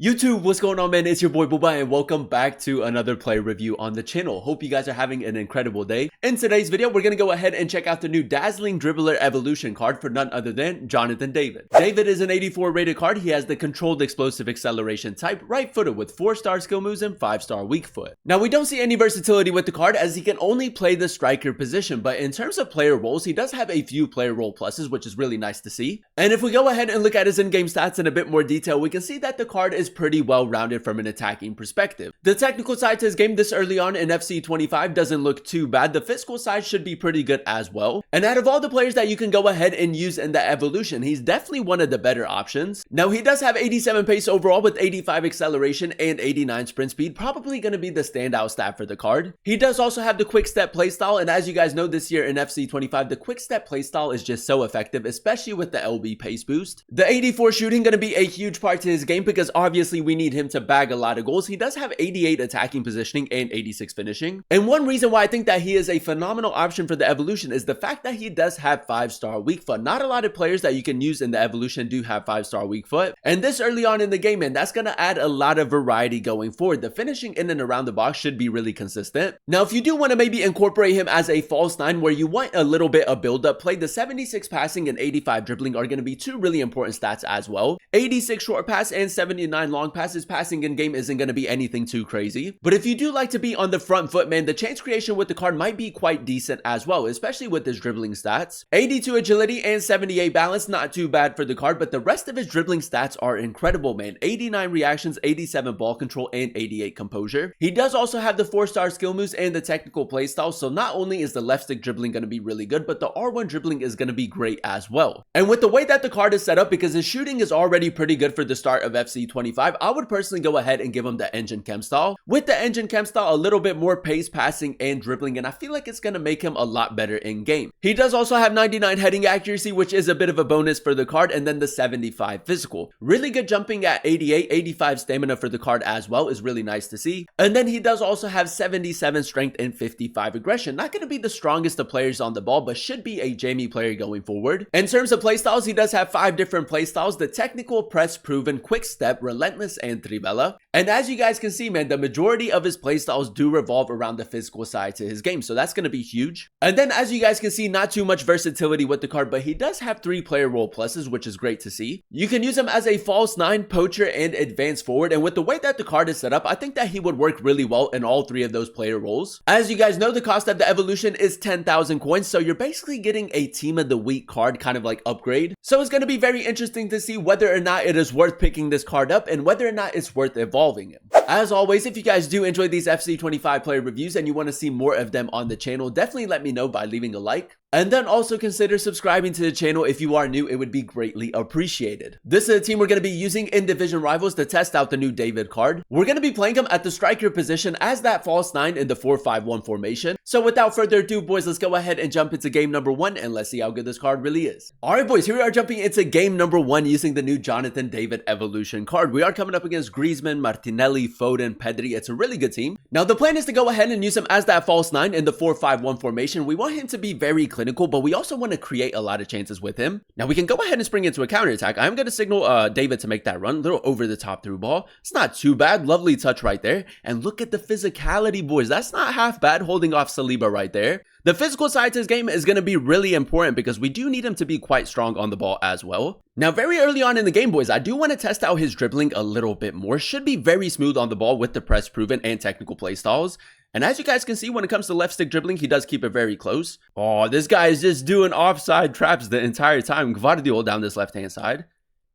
YouTube, what's going on, man? It's your boy Booba and welcome back to another play review on the channel. Hope you guys are having an incredible day. In today's video, we're going to go ahead and check out the new Dazzling Dribbler Evolution card for none other than Jonathan David. David is an 84 rated card. He has the controlled explosive acceleration type, right footed with 4-star skill moves and 5-star weak foot. Now, we don't see any versatility with the card as he can only play the striker position, but in terms of player roles, he does have a few player role pluses, which is really nice to see. And if we go ahead and look at his in-game stats in a bit more detail, we can see that the card is pretty well rounded from an attacking perspective. The technical side to his game this early on in FC 25 doesn't look too bad. The physical side should be pretty good as well. And out of all the players that you can go ahead and use in the evolution, he's definitely one of the better options. Now, he does have 87 pace overall with 85 acceleration and 89 sprint speed, probably going to be the standout stat for the card. He does also have the quick step playstyle, and as you guys know, this year in FC 25, the quick step playstyle is just so effective, especially with the LB pace boost. The 84 shooting going to be a huge part to his game because obviously we need him to bag a lot of goals. He does have 88 attacking positioning and 86 finishing. And one reason why I think that he is a phenomenal option for the evolution is the fact that he does have 5-star weak foot. Not a lot of players that you can use in the evolution do have 5-star weak foot. And this early on in the game, man, that's going to add a lot of variety going forward. The finishing in and around the box should be really consistent. Now, if you do want to maybe incorporate him as a false 9 where you want a little bit of build-up play, the 76 passing and 85 dribbling are going to be two really important stats as well. 86 short pass and 79 long passes. Passing in game isn't going to be anything too crazy. But if you do like to be on the front foot, man, the chance creation with the card might be quite decent as well, especially with his dribbling stats. 82 agility and 78 balance, not too bad for the card, but the rest of his dribbling stats are incredible, man. 89 reactions, 87 ball control, and 88 composure. He does also have the 4-star skill moves and the technical playstyle, so not only is the left stick dribbling going to be really good, but the R1 dribbling is going to be great as well. And with the way that the card is set up, because his shooting is already pretty good for the start of FC 25, I would personally go ahead and give him the engine chem style. With the engine chem style, a little bit more pace, passing, and dribbling, and I feel like it's going to make him a lot better in game. He does also have 99 heading accuracy, which is a bit of a bonus for the card, and then the 75 physical. Really good jumping at 88, 85 stamina for the card as well is really nice to see. And then he does also have 77 strength and 55 aggression. Not going to be the strongest of players on the ball, but should be a Jamie player going forward. In terms of playstyles, he does have 5 different playstyles: the technical, press, proven, quick step, relentless, and trivela. And as you guys can see, man, the majority of his playstyles do revolve around the physical side to his game, so that's going to be huge. And then as you guys can see, not too much versatility with the card, but he does have 3 player role pluses, which is great to see. You can use him as a false 9, poacher, and advanced forward, and with the way that the card is set up, I think that he would work really well in all 3 of those player roles. As you guys know, the cost of the evolution is 10,000 coins, so you're basically getting a team of the week card kind of like upgrade. So it's going to be very interesting to see whether or not it is worth picking this card up and whether or not it's worth evolving him. As always, if you guys do enjoy these FC 25 player reviews and you want to see more of them on the channel, definitely let me know by leaving a like. And then also consider subscribing to the channel if you are new. It would be greatly appreciated. This is a team we're going to be using in Division Rivals to test out the new David card. We're going to be playing him at the striker position as that false 9 in the 4-5-1 formation. So without further ado, boys, let's go ahead and jump into game number 1 and let's see how good this card really is. Alright, boys, here we are jumping into game number 1 using the new Jonathan David Evolution card. We are coming up against Griezmann, Martinelli, Foden, Pedri. It's a really good team. Now, the plan is to go ahead and use him as that false 9 in the 4-5-1 formation. We want him to be very clinical, but we also want to create a lot of chances with him. Now, we can go ahead and spring into a counter attack. I'm going to signal David to make that run. A little over the top through ball. It's not too bad. Lovely touch right there. And look at the physicality, boys. That's not half bad, holding off Saliba right there. The physical side to his game is going to be really important because we do need him to be quite strong on the ball as well. Now, very early on in the game, boys, I do want to test out his dribbling a little bit more. Should be very smooth on the ball with the press proven and technical playstyles. And as you guys can see, when it comes to left stick dribbling, he does keep it very close. Oh, this guy is just doing offside traps the entire time. Gvardiol down this left-hand side.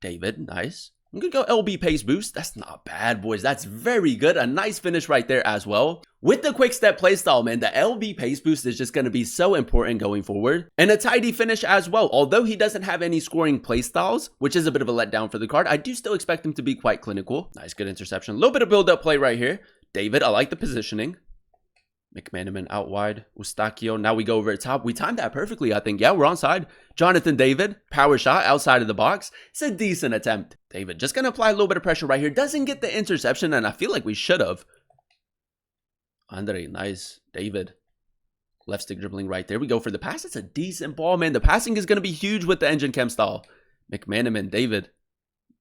David, nice. I'm going to go LB pace boost. That's not bad, boys. That's very good. A nice finish right there as well. With the quick step playstyle, man, the LB pace boost is just going to be so important going forward. And a tidy finish as well. Although he doesn't have any scoring playstyles, which is a bit of a letdown for the card, I do still expect him to be quite clinical. Nice, good interception. A little bit of build-up play right here. David, I like the positioning. McManaman out wide. Eustachio. Now we go over the top. We timed that perfectly, I think. Yeah, we're onside. Jonathan David. Power shot outside of the box. It's a decent attempt. David just going to apply a little bit of pressure right here. Doesn't get the interception, and I feel like we should have. Andre, nice. David. Left stick dribbling right there. We go for the pass. It's a decent ball, man. The passing is going to be huge with the engine chem style. McManaman, David.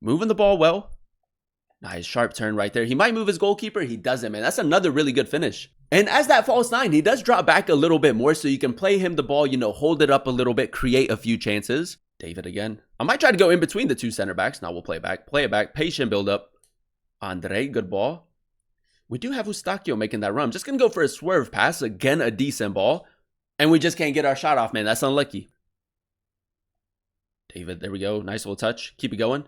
Moving the ball well. Nice sharp turn right there. He might move his goalkeeper. He doesn't, man. That's another really good finish. And as that false 9, he does drop back a little bit more, so you can play him the ball, you know, hold it up a little bit, create a few chances. David again. I might try to go in between the two center backs. Now we'll play it back. Patient build up. Andre, good ball. We do have Eustachio making that run. I'm just going to go for a swerve pass. Again, a decent ball. And we just can't get our shot off, man. That's unlucky. David, there we go. Nice little touch. Keep it going.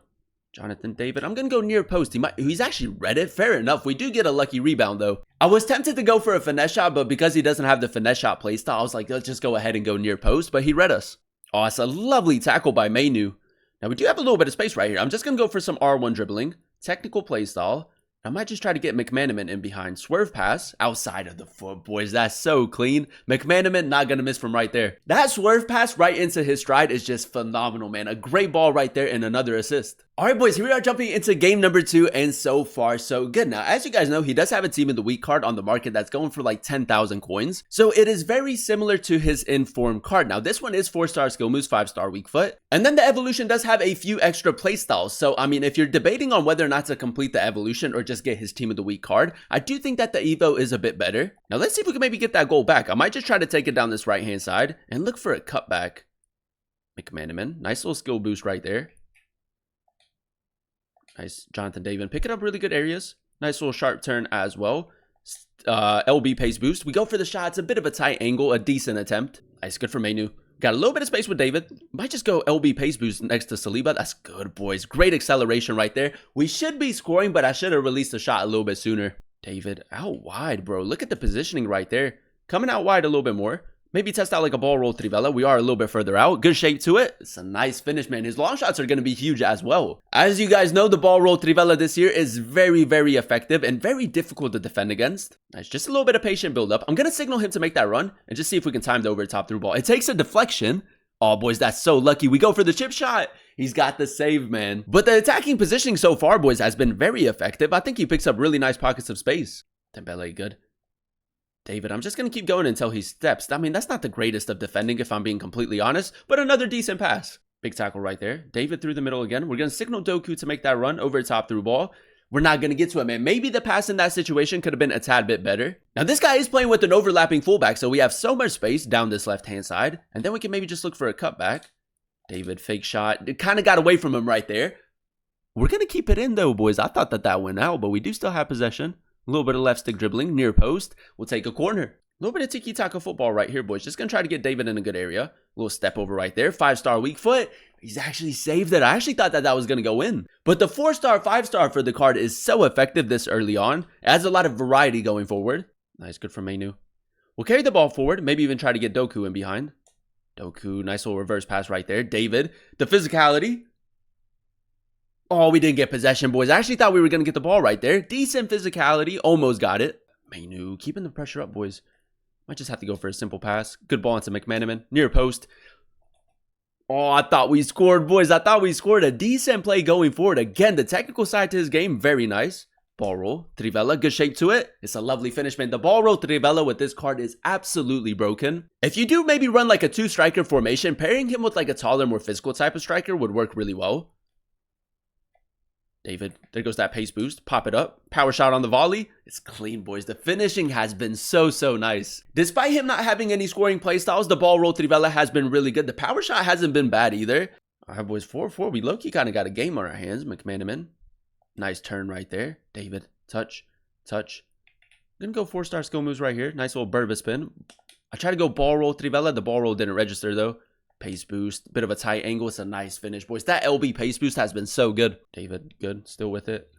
Jonathan David. I'm going to go near post. He's actually read it. Fair enough. We do get a lucky rebound, though. I was tempted to go for a finesse shot, but because he doesn't have the finesse shot playstyle, I was like, let's just go ahead and go near post. But he read us. Oh, it's a lovely tackle by Mainu. Now, we do have a little bit of space right here. I'm just going to go for some R1 dribbling. Technical playstyle. I might just try to get McManaman in behind. Swerve pass outside of the foot, boys. That's so clean. McManaman not going to miss from right there. That swerve pass right into his stride is just phenomenal, man. A great ball right there and another assist. All right, boys, here we are jumping into game number 2, and so far, so good. Now, as you guys know, he does have a Team of the Week card on the market that's going for like 10,000 coins. So it is very similar to his Inform card. Now, this one is 4-star skill moves, 5-star weak foot. And then the evolution does have a few extra playstyles. So, I mean, if you're debating on whether or not to complete the evolution or just get his Team of the Week card, I do think that the Evo is a bit better. Now, let's see if we can maybe get that goal back. I might just try to take it down this right-hand side and look for a cutback. McManaman, nice little skill boost right there. Nice, Jonathan David. Picking up really good areas. Nice little sharp turn as well. LB pace boost. We go for the shot. It's a bit of a tight angle. A decent attempt. Nice, good for Mainu. Got a little bit of space with David. Might just go LB pace boost next to Saliba. That's good, boys. Great acceleration right there. We should be scoring, but I should have released the shot a little bit sooner. David, out wide, bro. Look at the positioning right there. Coming out wide a little bit more. Maybe test out like a ball roll Trivela. We are a little bit further out. Good shape to it. It's a nice finish, man. His long shots are going to be huge as well. As you guys know, the ball roll Trivela this year is very, very effective and very difficult to defend against. Nice. Just a little bit of patient build up. I'm going to signal him to make that run and just see if we can time the over top through ball. It takes a deflection. Oh, boys, that's so lucky. We go for the chip shot. He's got the save, man. But the attacking positioning so far, boys, has been very effective. I think he picks up really nice pockets of space. Dembele, good. David, I'm just going to keep going until he steps. I mean, that's not the greatest of defending if I'm being completely honest, but another decent pass. Big tackle right there. David through the middle again. We're going to signal Doku to make that run over top through ball. We're not going to get to it, man. Maybe the pass in that situation could have been a tad bit better. Now, this guy is playing with an overlapping fullback, so we have so much space down this left-hand side. And then we can maybe just look for a cutback. David, fake shot. It kind of got away from him right there. We're going to keep it in, though, boys. I thought that went out, but we do still have possession. A little bit of left stick dribbling, near post. We'll take a corner. A little bit of tiki-taka football right here, boys. Just going to try to get David in a good area. A little step over right there. 5-star weak foot. He's actually saved it. I actually thought that was going to go in. But the 4-star, 5-star for the card is so effective this early on. It adds a lot of variety going forward. Nice, good for Mainu. We'll carry the ball forward. Maybe even try to get Doku in behind. Doku, nice little reverse pass right there. David, the physicality. Oh, we didn't get possession, boys. I actually thought we were going to get the ball right there. Decent physicality. Almost got it. Mainu, keeping the pressure up, boys. Might just have to go for a simple pass. Good ball into McManaman. Near post. Oh, I thought we scored, boys. I thought we scored. A decent play going forward. Again, the technical side to his game, very nice. Ball roll. Trivela, good shape to it. It's a lovely finish, man. The ball roll Trivela with this card is absolutely broken. If you do maybe run like a 2-striker formation, pairing him with like a taller, more physical type of striker would work really well. David, there goes that pace boost. Pop it up. Power shot on the volley. It's clean, boys. The finishing has been so nice. Despite him not having any scoring playstyles, the ball roll Trivela has been really good. The power shot hasn't been bad either. All right, boys, 4-4. We low-key kind of got a game on our hands. McManaman. Nice turn right there. David, touch. I'm going to go 4-star skill moves right here. Nice little Burba spin. I tried to go ball roll Trivela. The ball roll didn't register, though. Pace boost, bit of a tight angle. It's a nice finish, boys. That LB pace boost has been so good. David, good, still with it.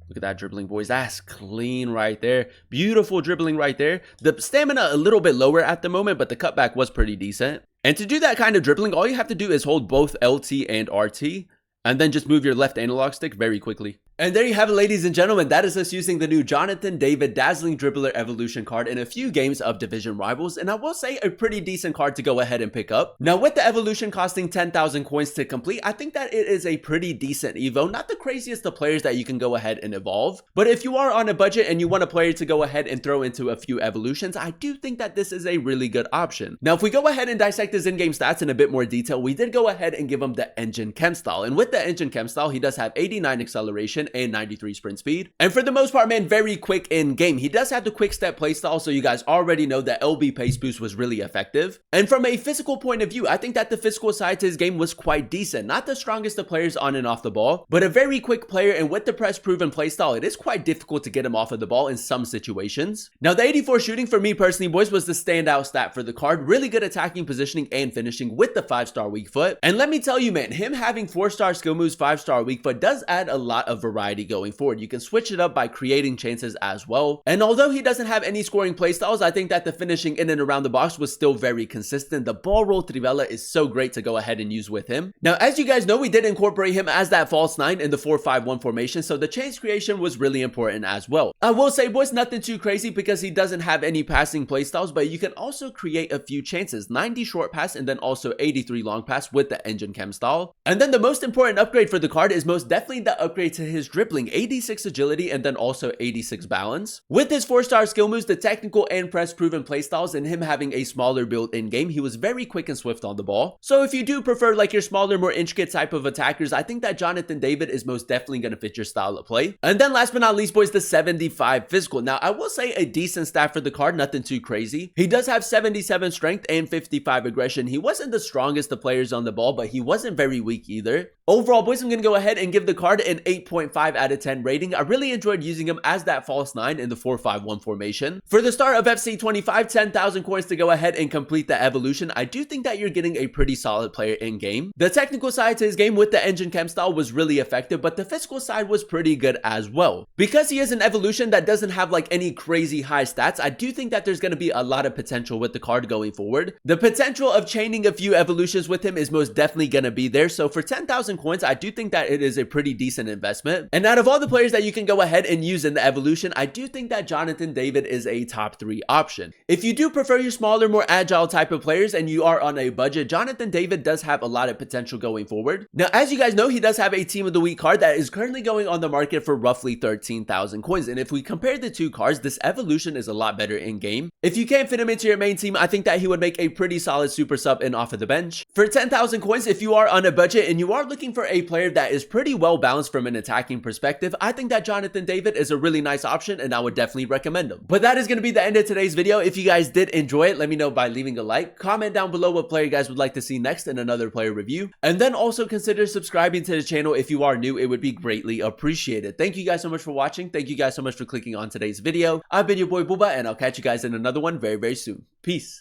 Look at that dribbling, boys. That's clean right there. Beautiful dribbling right there. The stamina a little bit lower at the moment, but the cutback was pretty decent. And to do that kind of dribbling, all you have to do is hold both LT and RT, and then just move your left analog stick very quickly. And there you have it, ladies and gentlemen. That is us using the new Jonathan David Dazzling Dribbler Evolution card in a few games of Division Rivals. And I will say a pretty decent card to go ahead and pick up. Now, with the evolution costing 10,000 coins to complete, I think that it is a pretty decent Evo. Not the craziest of players that you can go ahead and evolve. But if you are on a budget and you want a player to go ahead and throw into a few evolutions, I do think that this is a really good option. Now, if we go ahead and dissect his in-game stats in a bit more detail, we did go ahead and give him the Engine Chem style. And with the Engine Chem style, he does have 89 acceleration, and 93 sprint speed. And for the most part, man, very quick in game. He does have the quick step playstyle, so you guys already know that LB pace boost was really effective. And from a physical point of view, I think that the physical side to his game was quite decent. Not the strongest of players on and off the ball, but a very quick player, and with the press proven playstyle, it is quite difficult to get him off of the ball in some situations. Now, the 84 shooting for me personally, boys, was the standout stat for the card. Really good attacking, positioning, and finishing with the 5-star weak foot. And let me tell you, man, him having 4-star skill moves, 5-star weak foot does add a lot of variety going forward. You can switch it up by creating chances as well. And although he doesn't have any scoring playstyles, I think that the finishing in and around the box was still very consistent. The ball roll trivela is so great to go ahead and use with him. Now, as you guys know, we did incorporate him as that false 9 in the 4-5-1 formation, so the chance creation was really important as well. I will say, boys, nothing too crazy because he doesn't have any passing playstyles, but you can also create a few chances. 90 short pass and then also 83 long pass with the engine chem style. And then the most important upgrade for the card is most definitely the upgrade to his dribbling, 86 agility and then also 86 balance. With his 4-star skill moves, the technical and press proven playstyles, and him having a smaller build in game, he was very quick and swift on the ball. So if you do prefer like your smaller, more intricate type of attackers, I think that Jonathan David is most definitely going to fit your style of play. And then last but not least, boys, the 75 physical. Now, I will say a decent stat for the card, nothing too crazy. He does have 77 strength and 55 aggression. He wasn't the strongest of players on the ball, but he wasn't very weak either. Overall, boys, I'm going to go ahead and give the card an 8.5 out of 10 rating. I really enjoyed using him as that false 9 in the 4-5-1 formation. For the start of FC 25, 10,000 coins to go ahead and complete the evolution. I do think that you're getting a pretty solid player in game. The technical side to his game with the engine chem style was really effective, but the physical side was pretty good as well. Because he is an evolution that doesn't have like any crazy high stats, I do think that there's going to be a lot of potential with the card going forward. The potential of chaining a few evolutions with him is most definitely going to be there. So for 10,000 coins, I do think that it is a pretty decent investment. And out of all the players that you can go ahead and use in the evolution, I do think that Jonathan David is a top 3 option. If you do prefer your smaller, more agile type of players and you are on a budget, Jonathan David does have a lot of potential going forward. Now, as you guys know, he does have a team of the week card that is currently going on the market for roughly 13,000 coins. And if we compare the two cards, this evolution is a lot better in game. If you can't fit him into your main team, I think that he would make a pretty solid super sub in off of the bench. For 10,000 coins, if you are on a budget and you are looking for a player that is pretty well balanced from an attacking perspective, I think that Jonathan David is a really nice option and I would definitely recommend him. But that is going to be the end of today's video. If you guys did enjoy it, let me know by leaving a like. Comment down below what player you guys would like to see next in another player review. And then also consider subscribing to the channel if you are new. It would be greatly appreciated. Thank you guys so much for watching. Thank you guys so much for clicking on today's video. I've been your boy Booba, and I'll catch you guys in another one very, very soon. Peace.